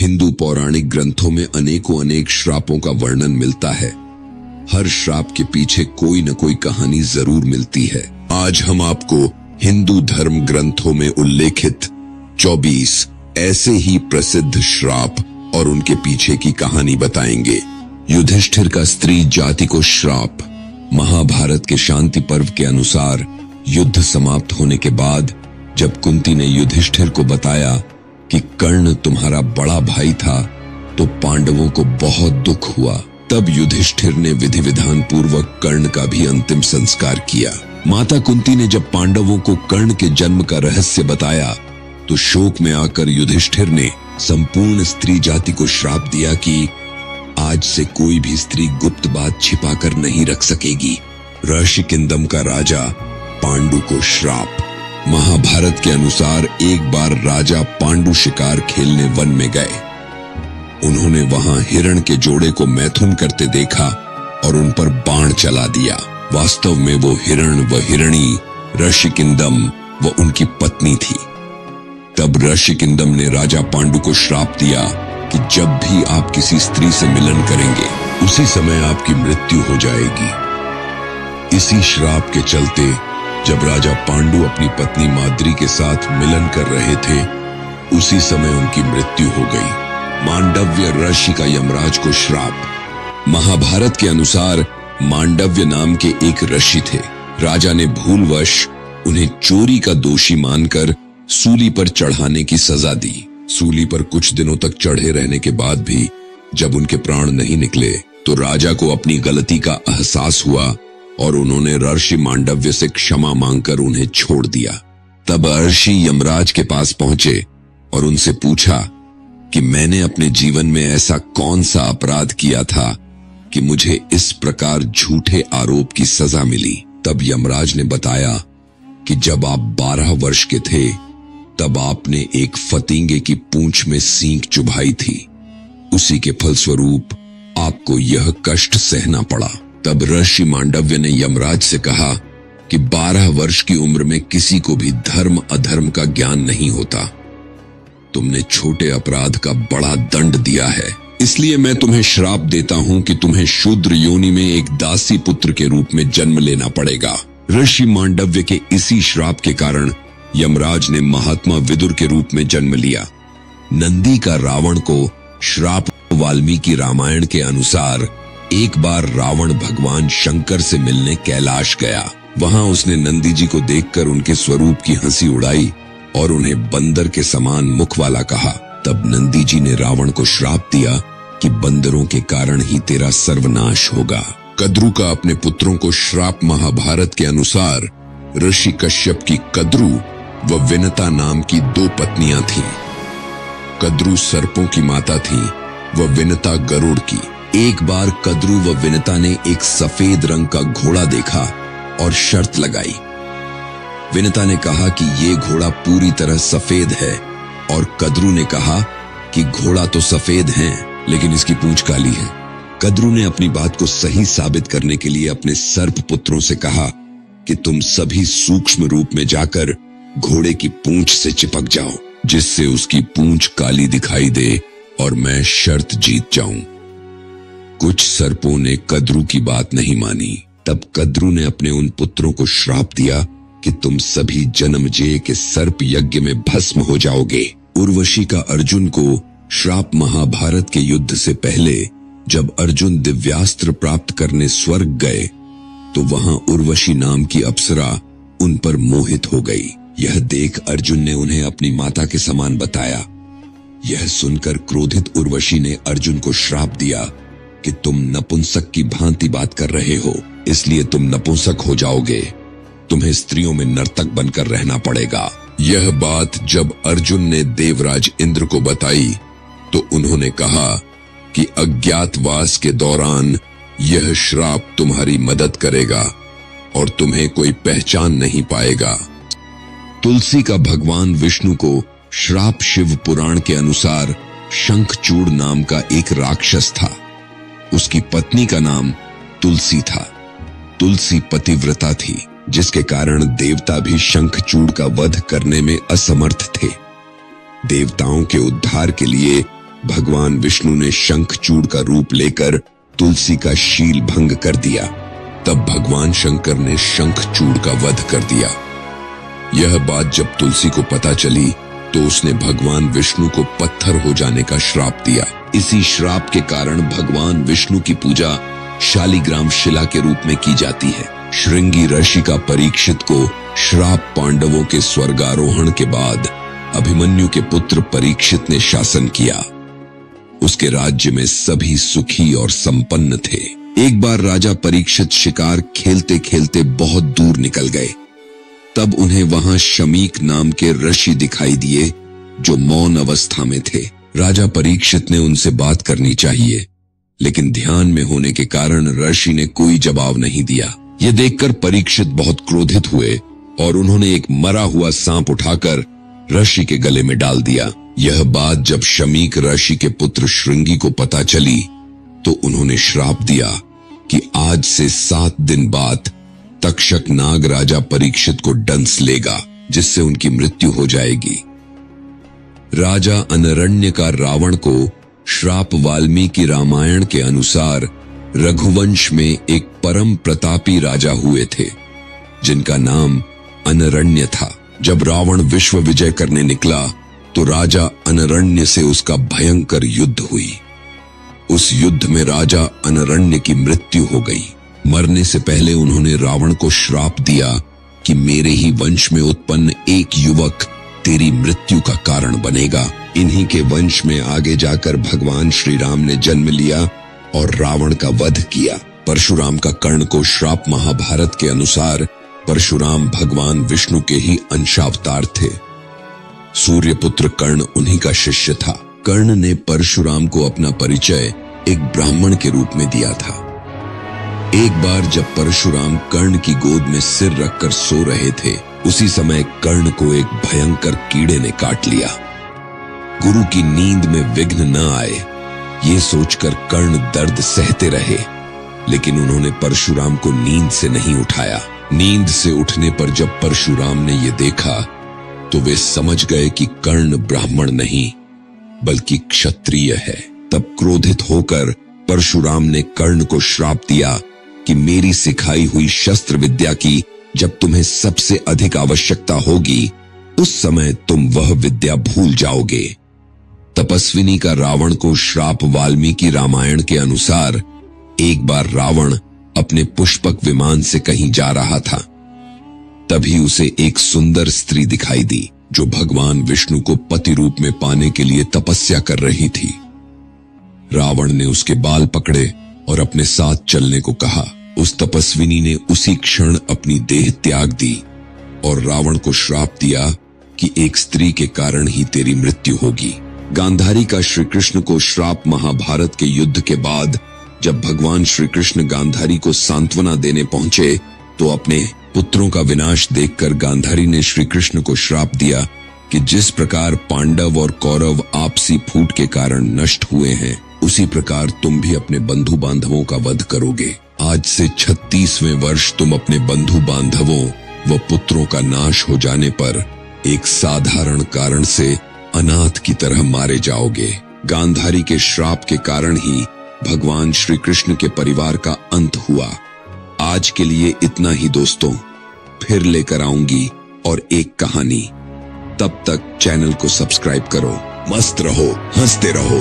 हिंदू पौराणिक ग्रंथों में अनेकों अनेक श्रापों का वर्णन मिलता है। हर श्राप के पीछे कोई न कोई कहानी जरूर मिलती है। आज हम आपको हिंदू धर्म ग्रंथों में उल्लेखित 24 ऐसे ही प्रसिद्ध श्राप और उनके पीछे की कहानी बताएंगे। युधिष्ठिर का स्त्री जाति को श्राप। महाभारत के शांति पर्व के अनुसार युद्ध समाप्त होने के बाद जब कुंती ने युधिष्ठिर को बताया कि कर्ण तुम्हारा बड़ा भाई था, तो पांडवों को बहुत दुख हुआ। तब युधिष्ठिर ने विधि विधान पूर्वक कर्ण का भी अंतिम संस्कार किया। माता कुंती ने जब पांडवों को कर्ण के जन्म का रहस्य बताया, तो शोक में आकर युधिष्ठिर ने संपूर्ण स्त्री जाति को श्राप दिया कि आज से कोई भी स्त्री गुप्त बात छिपाकर नहीं रख सकेगी। ऋषिकिंदम का राजा पांडु को श्राप। महाभारत के अनुसार एक बार राजा पांडु शिकार खेलने वन में गए। उन्होंने वहां हिरण के जोड़े को मैथुन करते देखा और उन पर बाण चला दिया। वास्तव में वो हिरण व हिरणी ऋषिकिंदम व उनकी पत्नी थी। तब ऋषिकिंदम ने राजा पांडु को श्राप दिया कि जब भी आप किसी स्त्री से मिलन करेंगे, उसी समय आपकी मृत्यु हो जाएगी। इसी श्राप के चलते जब राजा पांडु अपनी पत्नी माद्री के साथ मिलन कर रहे थे, उसी समय उनकी मृत्यु हो गई। मांडव्य ऋषि का यमराज को श्राप। महाभारत के अनुसार मांडव्य नाम के एक ऋषि थे। राजा ने भूलवश उन्हें चोरी का दोषी मानकर सूली पर चढ़ाने की सजा दी। सूली पर कुछ दिनों तक चढ़े रहने के बाद भी जब उनके प्राण नहीं निकले, तो राजा को अपनी गलती का एहसास हुआ और उन्होंने ऋषि मांडव्य से क्षमा मांगकर उन्हें छोड़ दिया। तब ऋषि यमराज के पास पहुंचे और उनसे पूछा कि मैंने अपने जीवन में ऐसा कौन सा अपराध किया था कि मुझे इस प्रकार झूठे आरोप की सजा मिली। तब यमराज ने बताया कि जब आप 12 वर्ष के थे, तब आपने एक फतिंगे की पूंछ में सींग चुभाई थी। उसी के फलस्वरूप आपको यह कष्ट सहना पड़ा। तब ऋषि मांडव्य ने यमराज से कहा कि 12 वर्ष की उम्र में किसी को भी धर्म अधर्म का ज्ञान नहीं होता। तुमने छोटे अपराध का बड़ा दंड दिया है, इसलिए मैं तुम्हें श्राप देता हूं कि तुम्हें शूद्र योनि में एक दासी पुत्र के रूप में जन्म लेना पड़ेगा। ऋषि मांडव्य के इसी श्राप के कारण यमराज ने महात्मा विदुर के रूप में जन्म लिया। नंदी का रावण को श्राप। वाल्मीकि रामायण के अनुसार एक बार रावण भगवान शंकर से मिलने कैलाश गया। वहां उसने नंदी जी को देखकर उनके स्वरूप की हंसी उड़ाई और उन्हें बंदर के समान मुख वाला कहा। तब नंदी जी ने रावण को श्राप दिया कि बंदरों के कारण ही तेरा सर्वनाश होगा। कद्रु का अपने पुत्रों को श्राप। महाभारत के अनुसार ऋषि कश्यप की कद्रु व विनता नाम की 2 पत्नियां थीं। कद्रु सर्पों की माता थी व विनता गरुड़ की। एक बार कद्रु व विनता ने एक सफेद रंग का घोड़ा देखा और शर्त लगाई। विनता ने कहा कि ये घोड़ा पूरी तरह सफेद है और कद्रु ने कहा कि घोड़ा तो सफेद है, लेकिन इसकी पूंछ काली है। कद्रु ने अपनी बात को सही साबित करने के लिए अपने सर्प पुत्रों से कहा कि तुम सभी सूक्ष्म रूप में जाकर घोड़े की पूंछ से चिपक जाओ, जिससे उसकी पूंछ काली दिखाई दे और मैं शर्त जीत जाऊं। कुछ सर्पों ने कद्रु की बात नहीं मानी। तब कद्रु ने अपने उन पुत्रों को श्राप दिया कि तुम सभी जन्मजेय के सर्प यज्ञ में भस्म हो जाओगे। उर्वशी का अर्जुन को श्राप। महाभारत के युद्ध से पहले जब अर्जुन दिव्यास्त्र प्राप्त करने स्वर्ग गए, तो वहां उर्वशी नाम की अप्सरा उन पर मोहित हो गई। यह देख अर्जुन ने उन्हें अपनी माता के समान बताया। यह सुनकर क्रोधित उर्वशी ने अर्जुन को श्राप दिया कि तुम नपुंसक की भांति बात कर रहे हो, इसलिए तुम नपुंसक हो जाओगे। तुम्हें स्त्रियों में नर्तक बनकर रहना पड़ेगा। यह बात जब अर्जुन ने देवराज इंद्र को बताई, तो उन्होंने कहा कि अज्ञातवास के दौरान यह श्राप तुम्हारी मदद करेगा और तुम्हें कोई पहचान नहीं पाएगा। तुलसी का भगवान विष्णु को श्राप। शिव पुराण के अनुसार शंखचूड़ नाम का एक राक्षस था। उसकी पत्नी का नाम तुलसी था। तुलसी पतिव्रता थी, जिसके कारण देवता भी शंखचूड़ का वध करने में असमर्थ थे। देवताओं के उद्धार के लिए भगवान विष्णु ने शंखचूड़ का रूप लेकर तुलसी का शील भंग कर दिया। तब भगवान शंकर ने शंखचूड़ का वध कर दिया। यह बात जब तुलसी को पता चली तो उसने भगवान विष्णु को पत्थर हो जाने का श्राप दिया। इसी श्राप के कारण भगवान विष्णु की पूजा शालिग्राम शिला के रूप में की जाती है। श्रृंगी ऋषि का परीक्षित को श्राप पांडवों के स्वर्गारोहण के बाद अभिमन्यु के पुत्र परीक्षित ने शासन किया। उसके राज्य में सभी सुखी और संपन्न थे। एक बार राजा परीक्षित शिकार खेलते खेलते बहुत दूर निकल गए। तब उन्हें वहां शमीक नाम के ऋषि दिखाई दिए जो मौन अवस्था में थे। राजा परीक्षित ने उनसे बात करनी चाहिए, लेकिन ध्यान में होने के कारण ऋषि ने कोई जवाब नहीं दिया। यह देखकर परीक्षित बहुत क्रोधित हुए और उन्होंने एक मरा हुआ सांप उठाकर ऋषि के गले में डाल दिया। यह बात जब शमीक ऋषि के पुत्र श्रृंगी को पता चली तो उन्होंने श्राप दिया कि आज से 7 दिन बाद तक्षक नाग राजा परीक्षित को डंस लेगा, जिससे उनकी मृत्यु हो जाएगी। राजा अनरण्य का रावण को श्राप वाल्मीकि रामायण के अनुसार रघुवंश में एक परम प्रतापी राजा हुए थे जिनका नाम अनरण्य था। जब रावण विश्व विजय करने निकला तो राजा अनरण्य से उसका भयंकर युद्ध हुई। उस युद्ध में राजा अनरण्य की मृत्यु हो गई। मरने से पहले उन्होंने रावण को श्राप दिया कि मेरे ही वंश में उत्पन्न एक युवक तेरी मृत्यु का कारण बनेगा। इन्हीं के वंश में आगे जाकर भगवान श्री राम ने जन्म लिया और रावण का वध किया। परशुराम का कर्ण को श्राप महाभारत के अनुसार परशुराम भगवान विष्णु के ही अंशावतार थे। सूर्यपुत्र कर्ण उन्हीं का शिष्य था। कर्ण ने परशुराम को अपना परिचय एक ब्राह्मण के रूप में दिया था। एक बार जब परशुराम कर्ण की गोद में सिर रखकर सो रहे थे, उसी समय कर्ण को एक भयंकर कीड़े ने काट लिया। गुरु की नींद में विघ्न न आए, ये सोचकर कर्ण दर्द सहते रहे, लेकिन उन्होंने परशुराम को नींद से नहीं उठाया। नींद से उठने पर जब परशुराम ने ये देखा तो वे समझ गए कि कर्ण ब्राह्मण नहीं बल्कि क्षत्रिय है। तब क्रोधित होकर परशुराम ने कर्ण को श्राप दिया कि मेरी सिखाई हुई शस्त्र विद्या की जब तुम्हें सबसे अधिक आवश्यकता होगी, उस समय तुम वह विद्या भूल जाओगे। तपस्विनी का रावण को श्राप वाल्मीकि रामायण के अनुसार एक बार रावण अपने पुष्पक विमान से कहीं जा रहा था। तभी उसे एक सुंदर स्त्री दिखाई दी जो भगवान विष्णु को पति रूप में पाने के लिए तपस्या कर रही थी। रावण ने उसके बाल पकड़े और अपने साथ चलने को कहा। उस तपस्विनी ने उसी क्षण अपनी देह त्याग दी और रावण को श्राप दिया कि एक स्त्री के कारण ही तेरी मृत्यु होगी। गांधारी का श्री कृष्ण को श्राप महाभारत के युद्ध के बाद जब भगवान श्री कृष्ण गांधारी को सांत्वना देने पहुंचे तो अपने पुत्रों का विनाश देखकर गांधारी ने श्री कृष्ण को श्राप दिया कि जिस प्रकार पांडव और कौरव आपसी फूट के कारण नष्ट हुए हैं, उसी प्रकार तुम भी अपने बंधु बांधवों का वध करोगे। आज से 36वें वर्ष तुम अपने बंधु बांधवों व पुत्रों का नाश हो जाने पर एक साधारण कारण से अनाथ की तरह मारे जाओगे। गांधारी के श्राप के कारण ही भगवान श्री कृष्ण के परिवार का अंत हुआ। आज के लिए इतना ही दोस्तों, फिर लेकर आऊंगी और एक कहानी। तब तक चैनल को सब्सक्राइब करो। मस्त रहो, हंसते रहो।